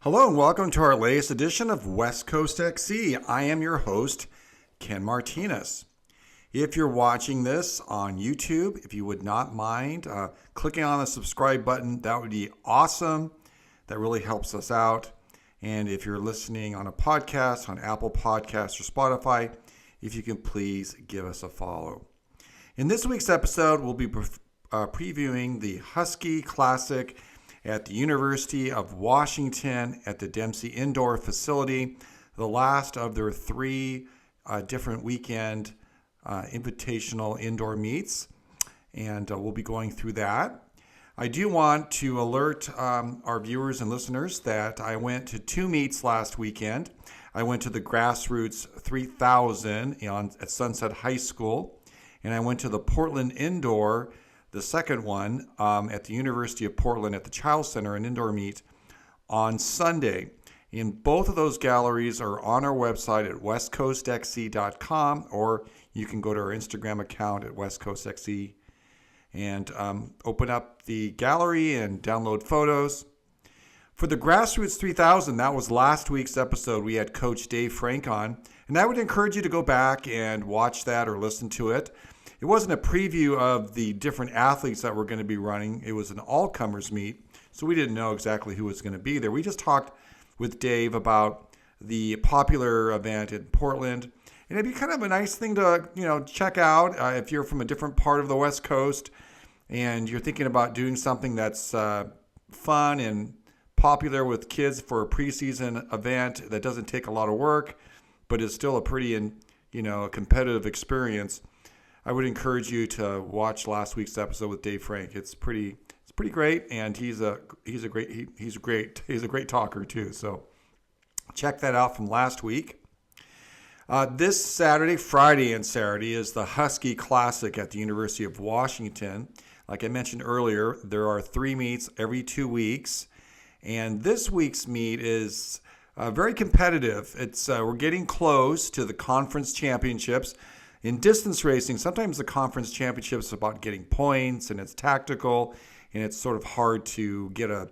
Hello and welcome to our latest edition of West Coast XC. I am your host, Ken Martinez. If you're watching this on YouTube, if you would not mind clicking on the subscribe button, that would be awesome. That really helps us out. And if you're listening on a podcast, on Apple Podcasts or Spotify, if you can please give us a follow. In this week's episode, we'll be previewing the Husky Classic at the University of Washington at the Dempsey Indoor Facility, the last of their three different weekend invitational indoor meets, and we'll be going through that. I do want to alert our viewers and listeners that I went to two meets last weekend. I went to the Grassroots 3000 at Sunset High School, and I went to the Portland Indoor, the second one, at the University of Portland at the Child Center, an indoor meet on Sunday. And both of those galleries are on our website at westcoastxc.com, or you can go to our Instagram account at westcoastxc and open up the gallery and download photos. For the Grassroots 3000, that was last week's episode. We had Coach Dave Frank on, and I would encourage you to go back and watch that or listen to it. It wasn't a preview of the different athletes that were going to be running. It was an all-comers meet, so we didn't know exactly who was going to be there. We just talked with Dave about the popular event in Portland, and it'd be kind of a nice thing to check out if you're from a different part of the West Coast and you're thinking about doing something that's fun and popular with kids for a preseason event that doesn't take a lot of work, but is still a pretty competitive experience. I would encourage you to watch last week's episode with Dave Frank. It's pretty great, and he's a great talker too. So check that out from last week. This Saturday, Friday and Saturday is the Husky Classic at the University of Washington. Like I mentioned earlier, there are three meets every 2 weeks, and this week's meet is very competitive. We're getting close to the conference championships. In distance racing, sometimes the conference championship is about getting points, and it's tactical, and it's sort of hard to get a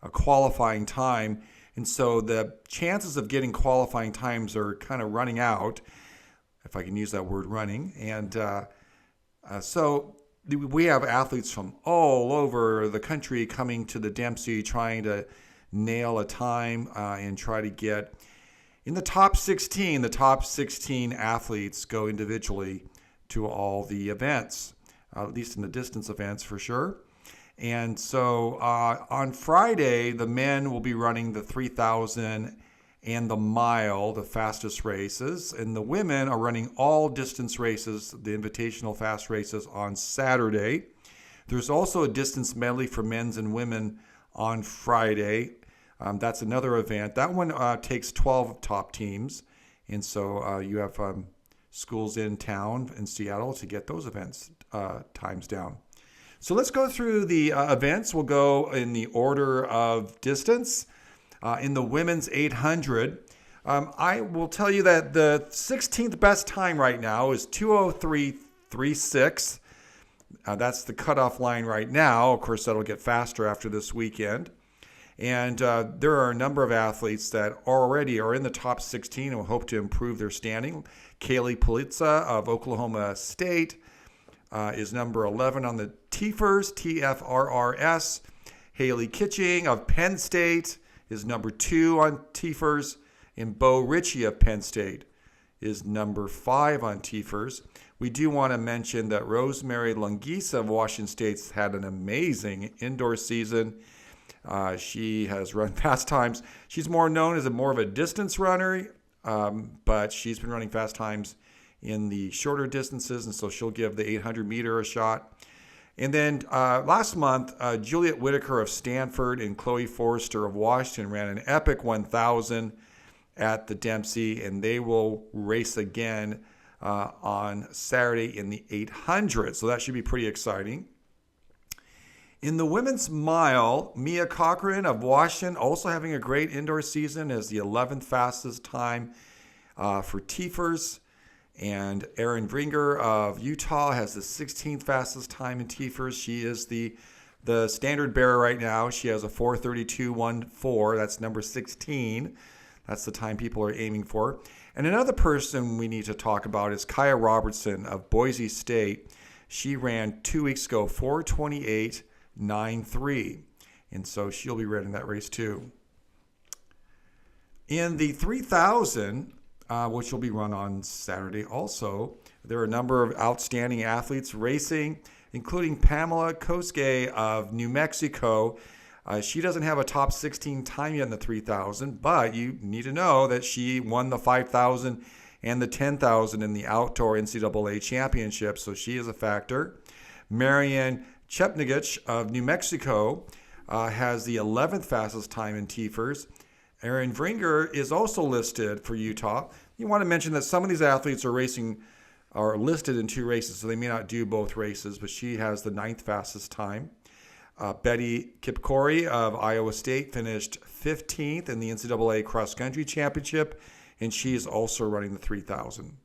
qualifying time. And so the chances of getting qualifying times are kind of running out, if I can use that word, running. And so we have athletes from all over the country coming to the Dempsey trying to nail a time and try to get in the top 16. The top 16 athletes go individually to all the events, at least in the distance events for sure. And so on Friday, the men will be running the 3,000 and the mile, the fastest races. And the women are running all distance races, the invitational fast races, on Saturday. There's also a distance medley for men's and women on Friday. That's another event. That one takes 12 top teams. And so you have schools in town in Seattle to get those events times down. So let's go through the events. We'll go in the order of distance. In the women's 800, I will tell you that the 16th best time right now is 2:03.36. That's the cutoff line right now. Of course, that'll get faster after this weekend. And there are a number of athletes that already are in the top 16 and will hope to improve their standing. Kaylee Politza of Oklahoma State is number 11 on the TFRRS. Haley Kitching of Penn State is number 2 on TFRS. And Bo Ritchie of Penn State is number 5 on TFRS. We do want to mention that Rosemary Lungisa of Washington State's had an amazing indoor season. She has run fast times. She's more known as more of a distance runner, but she's been running fast times in the shorter distances, and so she'll give the 800 meter a shot. And then last month, Juliet Whitaker of Stanford and Chloe Forrester of Washington ran an epic 1,000 at the Dempsey, and they will race again on Saturday in the 800. So that should be pretty exciting. In the women's mile, Mia Cochran of Washington also having a great indoor season as the 11th fastest time for TFRS. And Erin Vringer of Utah has the 16th fastest time in TFRS. She is the the standard bearer right now. She has a 4:32.14. That's number 16. That's the time people are aiming for. And another person we need to talk about is Kaya Robertson of Boise State. She ran 2 weeks ago, 4:28.93. And so she'll be running that race too. In the 3,000, which will be run on Saturday also, there are a number of outstanding athletes racing, including Pamela Koske of New Mexico. She doesn't have a top 16 time yet in the 3,000, but you need to know that she won the 5,000 and the 10,000 in the outdoor NCAA championship, so she is a factor. Marianne Chepnagich of New Mexico has the 11th fastest time in TFRS. Erin Vringer is also listed for Utah. You want to mention that some of these athletes are listed in 2 races, so they may not do both races, but she has the 9th fastest time. Betty Kipkori of Iowa State finished 15th in the NCAA Cross Country Championship, and she is also running the 3,000.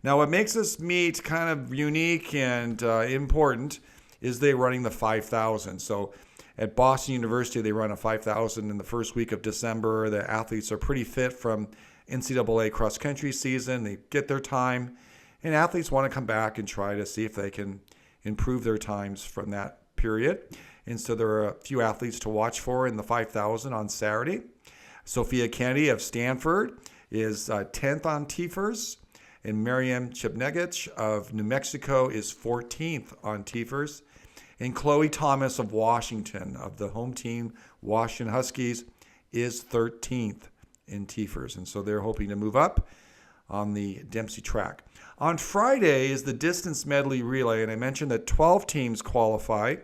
Now, what makes this meet kind of unique and important is they're running the 5,000. So at Boston University, they run a 5,000 in the first week of December. The athletes are pretty fit from NCAA cross country season. They get their time, and athletes want to come back and try to see if they can improve their times from that period. And so there are a few athletes to watch for in the 5,000 on Saturday. Sophia Kennedy of Stanford is 10th on TFRS, and Miriam Chepnagich of New Mexico is 14th on TFRS. And Chloe Thomas of Washington, of the home team, Washington Huskies, is 13th in TFRS. And so they're hoping to move up on the Dempsey track. On Friday is the distance medley relay, and I mentioned that 12 teams qualify.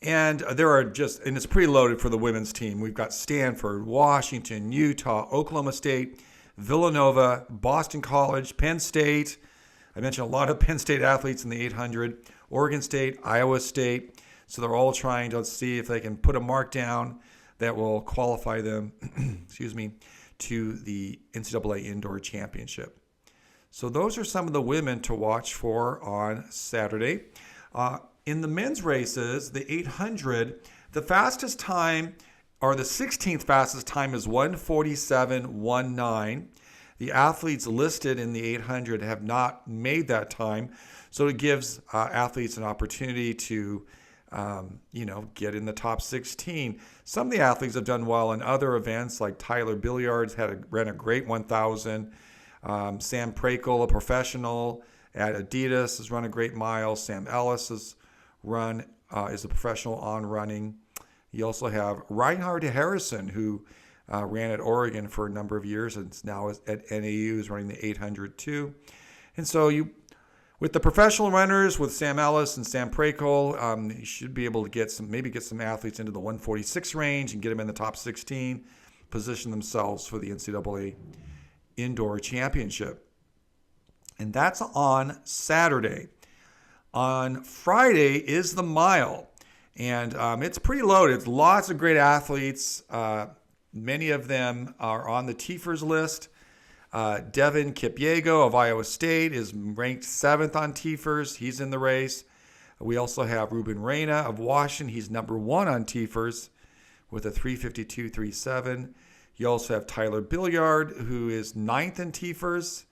And it's pretty loaded for the women's team. We've got Stanford, Washington, Utah, Oklahoma State, Villanova, Boston College, Penn State. I mentioned a lot of Penn State athletes in the 800, Oregon State, Iowa State. So they're all trying to see if they can put a mark down that will qualify them, to the NCAA Indoor Championship. So those are some of the women to watch for on Saturday. In the men's races, the 800, the fastest time, or the 16th fastest time, is 1:47.19. The athletes listed in the 800 have not made that time, so it gives athletes an opportunity to, get in the top 16. Some of the athletes have done well in other events, like Tyler Billiards ran a great 1,000. Sam Prakel, a professional at Adidas, has run a great mile. Sam Ellis is a professional on running. You also have Reinhard Harrison, who ran at Oregon for a number of years and now is at NAU, is running the 800 too. And so with the professional runners, with Sam Ellis and Sam Prakel, you should be able to get some athletes into the 146 range and get them in the top 16, position themselves for the NCAA Indoor Championship. And that's on Saturday. On Friday is the mile, and it's pretty loaded. It's lots of great athletes. Many of them are on the TFRS list. Devin Kipyego of Iowa State is ranked 7th on TFRS. He's in the race. We also have Ruben Reyna of Washington. He's number 1 on TFRS with a 3:52.37. You also have Tyler Billiard, who is 9th in TFRS.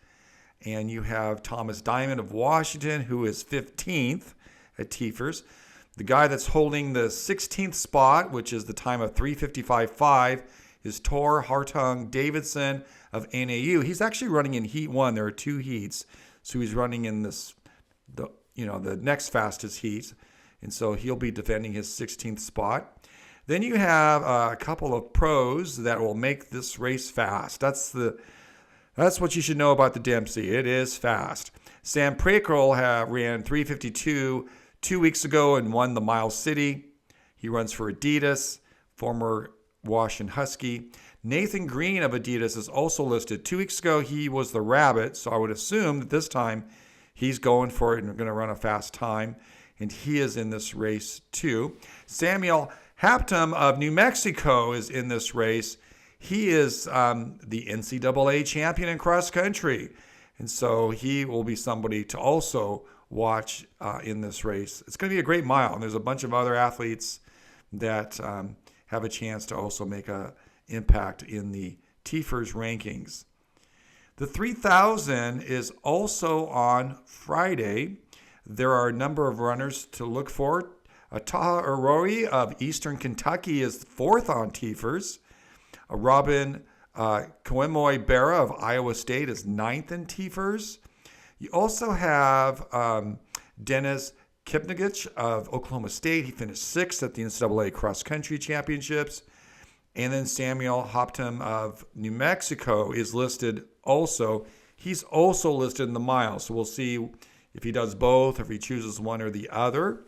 And you have Thomas Diamond of Washington, who is 15th at TFRS. The guy that's holding the 16th spot, which is the time of 3:55.5, is Tor Hartung Davidson of NAU. He's actually running in Heat 1. There are 2 heats. So he's running in the next fastest heat. And so he'll be defending his 16th spot. Then you have a couple of pros that will make this race fast. That's what you should know about the Dempsey. It is fast. Sam Prakel ran 3:52 2 weeks ago and won the Mile City. He runs for Adidas, former Washington Husky. Nathan Green of Adidas is also listed. 2 weeks ago, he was the Rabbit, so I would assume that this time he's going for it and going to run a fast time, and he is in this race too. Samuel Haptum of New Mexico is in this race. He is the NCAA champion in cross country, and so he will be somebody to also watch in this race. It's going to be a great mile, and there's a bunch of other athletes that have a chance to also make an impact in the TFRRS rankings. The 3,000 is also on Friday. There are a number of runners to look for. Taha Arori of Eastern Kentucky is fourth on TFRRS. Robin Kawemoi Berra of Iowa State is ninth in TFRRS. You also have Dennis Kipnagich of Oklahoma State. He finished sixth at the NCAA Cross Country Championships. And then Samuel Hoptum of New Mexico is listed also. He's also listed in the mile. So we'll see if he does both or if he chooses one or the other.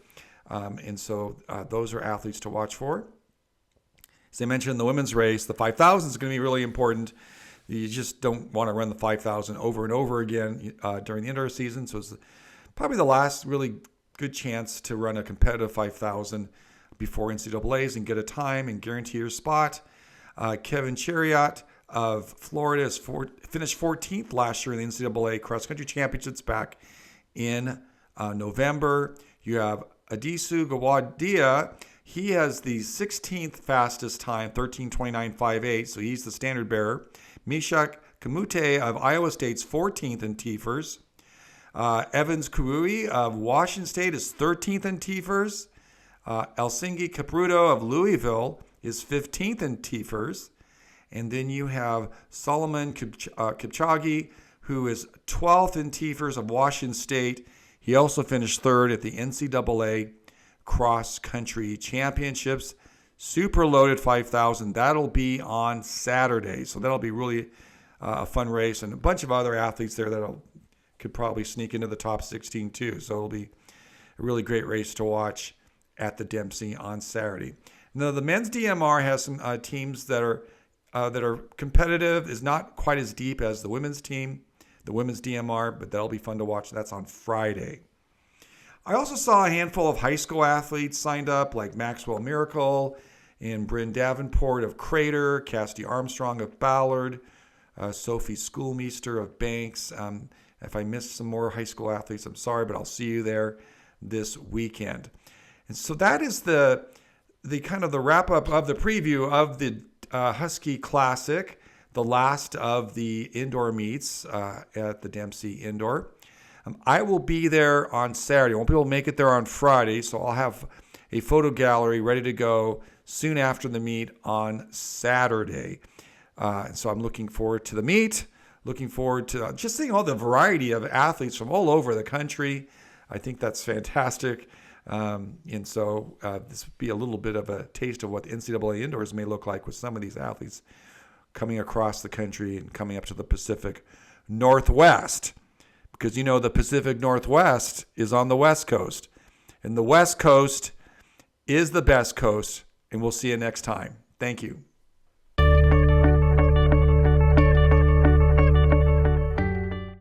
And so those are athletes to watch for. As I mentioned in the women's race, the 5,000 is going to be really important. You just don't want to run the 5,000 over and over again during the indoor season. So it's probably the last really good chance to run a competitive 5,000 before NCAAs and get a time and guarantee your spot. Kevin Chariot of Florida finished 14th last year in the NCAA Cross Country Championships back in November. You have Adisu Gawadia. He has the 16th fastest time, 13:29.58, so he's the standard bearer. Mishak Kamute of Iowa State's 14th in TFRRS. Evans Kurui of Washington State is 13th in TFRRS. Elsingi Capruto of Louisville is 15th in TFRRS. And then you have Solomon Kipchoge, who is 12th in TFRRS of Washington State. He also finished third at the NCAA Cross Country Championships. Super loaded 5,000. That'll be on Saturday. So that'll be really a fun race. And a bunch of other athletes there that could probably sneak into the top 16 too. So it'll be a really great race to watch at the Dempsey on Saturday. Now the men's DMR has some teams that are competitive. Is not quite as deep as the women's team, the women's DMR, but that'll be fun to watch. That's on Friday. I also saw a handful of high school athletes signed up, like Maxwell Miracle and Bryn Davenport of Crater, Cassidy Armstrong of Ballard, Sophie Schoolmeister of Banks. If I missed some more high school athletes, I'm sorry, but I'll see you there this weekend. And so that is the kind of the wrap up of the preview of the Husky Classic, the last of the indoor meets at the Dempsey Indoor. I will be there on Saturday. I won't be able to make it there on Friday, so I'll have a photo gallery ready to go soon after the meet on Saturday. And so I'm looking forward to the meet, looking forward to just seeing all the variety of athletes from all over the country. I think that's fantastic. And so this would be a little bit of a taste of what the NCAA Indoors may look like with some of these athletes coming across the country and coming up to the Pacific Northwest. Because, you know, the Pacific Northwest is on the West Coast. And the West Coast is the best coast. And we'll see you next time. Thank you.